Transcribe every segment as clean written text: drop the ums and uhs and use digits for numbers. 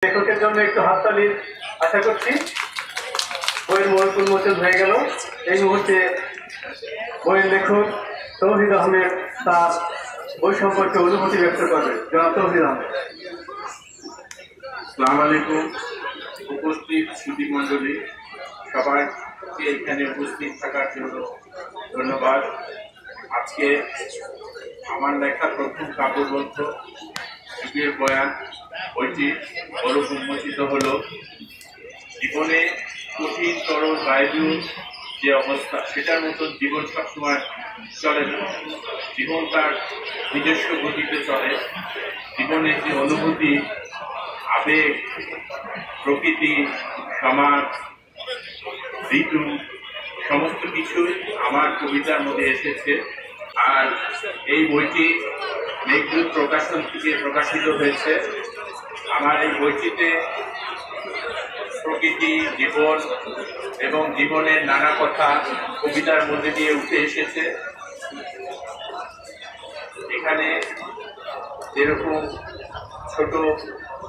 লেখকের জন্য একটু হাততালি আশা করছি। বইয়ের মোড় উন্মোচন হয়ে গেল। এই মুহূর্তে বইয়ের লেখক তৌহিদ আহমেদ তার বই সম্পর্কে অনুভূতি ব্যক্ত করবে। জনাব তৌহিদ আহমেদ। আসসালামু আলাইকুম। উপস্থিত সুধীমণ্ডলী সবাইকে এখানে উপস্থিত থাকার জন্য ধন্যবাদ। আজকে আমার লেখা প্রথম কাব্যগ্রন্থ যুগের বয়ান বইটি বড় উন্মোচিত হলো। জীবনে কঠিনতর বায়ু যে অবস্থা, সেটার মতো জীবন সবসময় চলে না। জীবন তার নিজস্ব গতিতে চলে। জীবনের যে অনুভূতি, আবেগ, প্রকৃতি, সমাজ, ঋতু, সমস্ত কিছুই আমার কবিতার মধ্যে এসেছে। আর এই বইটি মেঘদূত প্রকাশন থেকে প্রকাশিত হয়েছে। আমার এই বইটিতে প্রকৃতি, জীবন এবং জীবনের নানা কথা কবিতার মধ্যে দিয়ে উঠে এসেছে। এখানে যেরকম ছোট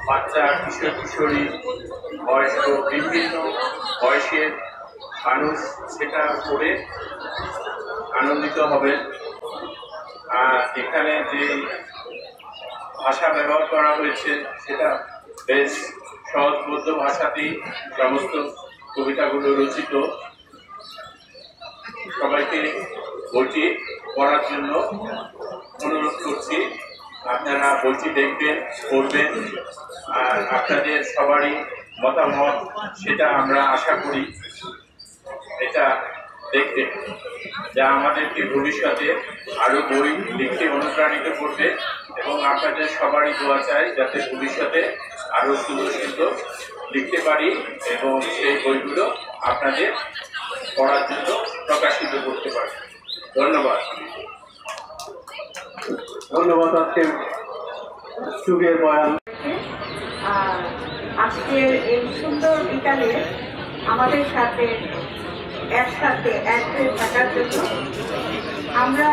বাচ্চা, কিশোর কিশোরী, বয়স্ক, বিভিন্ন বয়সের মানুষ সেটা পড়ে আনন্দিত হবে। আর এখানে যে ভাষা ব্যবহার করা হয়েছে সেটা বেশ সহজবোধ্য ভাষাতেই সমস্ত কবিতাগুলো রচিত। সবাইকে বইটি পড়ার জন্য অনুরোধ করছি। আপনারা বইটি দেখবেন, পড়বেন, আর আপনাদের সবারই মতামত সেটা আমরা আশা করি এটা দেখবেন, যা আমাদেরকে ভবিষ্যতে আরো বই লিখতে অনুপ্রাণিত করবে। এবং আপনাদের সবারই দোয়া চাই যাতে ভবিষ্যতে আরো সুন্দর সুন্দর লিখতে পারি এবং সেই বইগুলো আপনাদের পড়ার জন্য প্রকাশিত করতে পারি। ধন্যবাদ। ধন্যবাদ। আজকে যুগের বয়ান। আজকের এই সুন্দর বিকালে আমাদের সাথে একসাথে এক হয়ে থাকার জন্য আমরা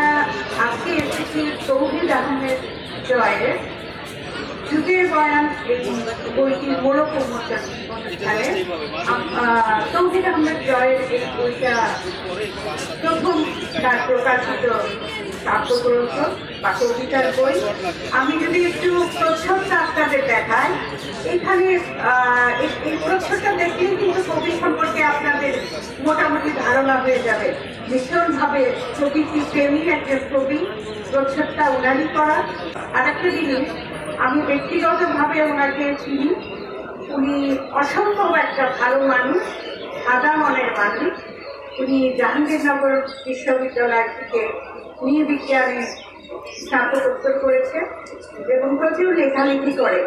আজকে এসেছি তৌহিদ আহমেদ জয়ের যুগের বয়ান এই বইটির মোড়ক উন্মোচন অনুষ্ঠানে। তৌহিদ আহমেদ জয়ের এই বইটা প্রথম তার প্রকাশিত কাব্যগ্রন্থ বা কবিতার বই। আমি যদি একটু প্রচ্ছদটা আপনাদের দেখাই, এখানে এই প্রচ্ছদটা দেখলেই কিন্তু কবি সম্পর্কে আপনাদের মোটামুটি ধারণা হয়ে যাবে। ভীষণভাবে প্রকৃতি প্রেমী একজন কবি, প্রচ্ছদটা উনারই করা। আর একটা জিনিস, আমি ব্যক্তিগতভাবে ওনাকে চিনি। উনি অসম্ভব একটা ভালো মানুষ, সাদা মনের মানুষ। উনি জাহাঙ্গীরনগর বিশ্ববিদ্যালয় থেকে নৃবিজ্ঞানে স্নাতকোত্তর করেছে এবং প্রচুর লেখালেখি করে।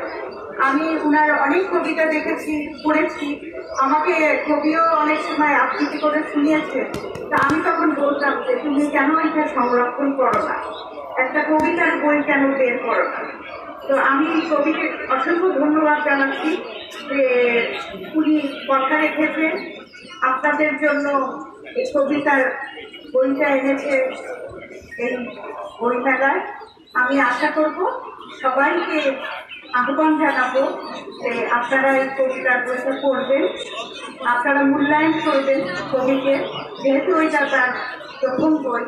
আমি উনার অনেক কবিতা দেখেছি, পড়েছি। আমাকে কবিও অনেক সময় আবৃত্তি করে শুনিয়েছে। তা আমি তখন বলতাম যে তুমি কেন এটা সংরক্ষণ করো না, একটা কবিতার বই কেন বের করো না। তো আমি কবিকে অসংখ্য ধন্যবাদ জানাচ্ছি যে উনি কথা রেখেছে, আপনাদের জন্য এই কবিতার বইটা এনেছে এই বই মেলায়। আমি আশা করব, সবাইকে আহ্বান জানাবো যে আপনারা এই কবিতার বইটা পড়বেন, আপনারা মূল্যায়ন করবেন কবিকে, যেহেতু এটা তার প্রথম বই।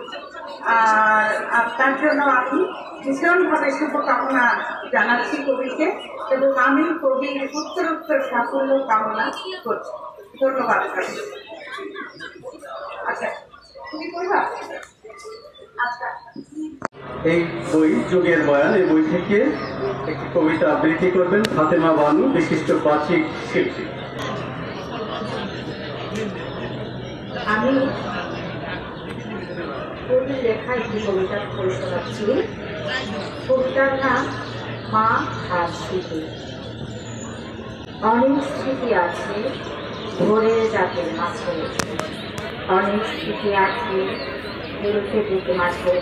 আর তার জন্য আমি ভীষণভাবে শুভকামনা জানাচ্ছি কবিকে এবং আমি কবির উত্তরোত্তর সাফল্য কামনা করছি। ধন্যবাদ। আচ্ছা, তুমি কইবা? আচ্ছা, এই বই যুগের বয়ান, এই বই থেকে একটি কবিতা আবৃত্তি করবেন ফাতেমা বানু, বিশিষ্ট বাচিক শিল্পী। আমি কবির লেখা একটি কবিতা পড়ে শোনাচ্ছি। কবিতার নাম মা আর স্মৃতি। অনেক স্মৃতি আছে ভোরের রাতের মাঝে, অনেক স্মৃতি আছে হেলতে বুকে মাঝে,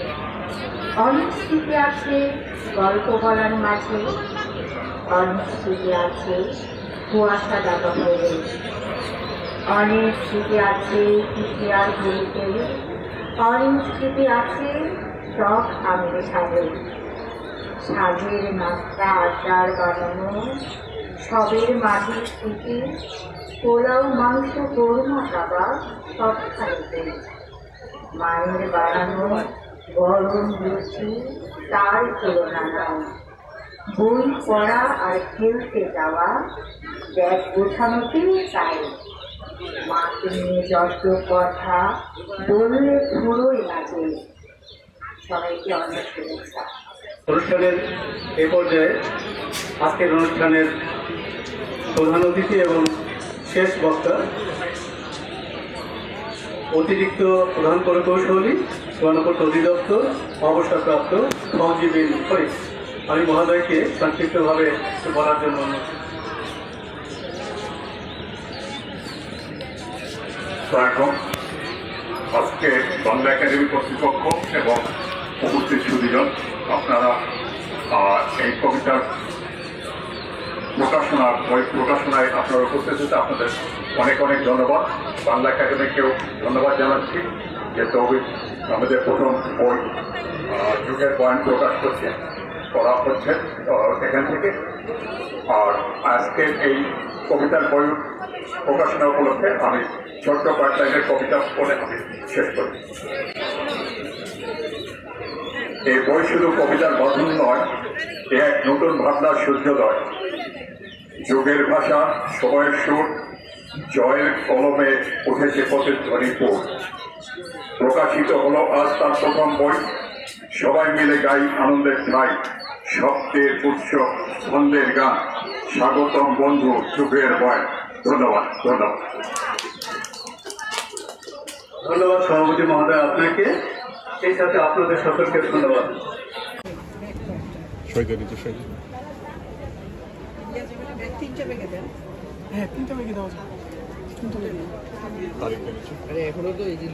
অনেক স্মৃতি আছে গল্প বলার মাঝে, অনেক স্মৃতি আছে কুয়াশা ডাকা হয়ে, অনেক স্মৃতি আছে ইতিহাস ঘুরিতে, অনেক স্মৃতি আছে সব আমের সাজে, সাজের নাস্তা আচার বানানো, সবের মাঝে স্মৃতি, পোলাও মাংস কোরমা কাবাব সব খাইতে। মায়ের বানানো গরম লুচি তার তুলনা নাই। বই পড়া আর খেলতে যাওয়া, ব্যাগ গোছানোতে তাই। মাকে নিয়ে যত কথা বললে পুরোই লাগে। সবাইকে অনেক শুভেচ্ছা। অনুষ্ঠানের এ পর্যায়ে আজকের অনুষ্ঠানের প্রধান অতিথি এবং শেষ বক্তা অতিরিক্ত প্রধান প্রকৌশলী গণপূর্ত অধিদপ্তর অবসরপ্রাপ্ত ফৌজি বিন ফরিদ। আমি মহোদয়কে সংক্ষিপ্তভাবে বলার জন্য অনুরোধ করছি। স্বাগতম। আজকে বাংলা একাডেমি কর্তৃপক্ষ এবং উপস্থিত সুদীজন, আপনারা এই কবিতার বই প্রকাশনায় আপনারা উপস্থিত হতে আপনাদের অনেক অনেক ধন্যবাদ। বাংলা একাডেমিকেও ধন্যবাদ জানাচ্ছি যে তৌহিদ আমাদের প্রথম বই যুগের বয়ান প্রকাশ করা হচ্ছে এখান থেকে। আর আজকের এই কবিতার বই প্রকাশনা উপলক্ষে আমি ছোট্ট কয়েক লাইনের কবিতা পড়ে আমি শেষ করি। এই বই শুধু কবিতার গঠন নয়, এ এক নতুন ভাবনার সূর্যোদয়। যুগের ভাষা, সময়ের সুর, জয়ের কলমে উঠেছে প্রতিধ্বনিপুর। প্রকাশিত হলো আজ তার প্রথম বই, সবাই মিলে গাই আনন্দের ঠাই। শব্দের উৎসব, ছন্দের গান, স্বাগতম বন্ধু যুগের বয়। ধন্যবাদ। ধন্যবাদ সভাপতি মহোদয় আপনাকে, এই সাথে আপনাদের সকলকে ধন্যবাদ। এখনো তো এই যে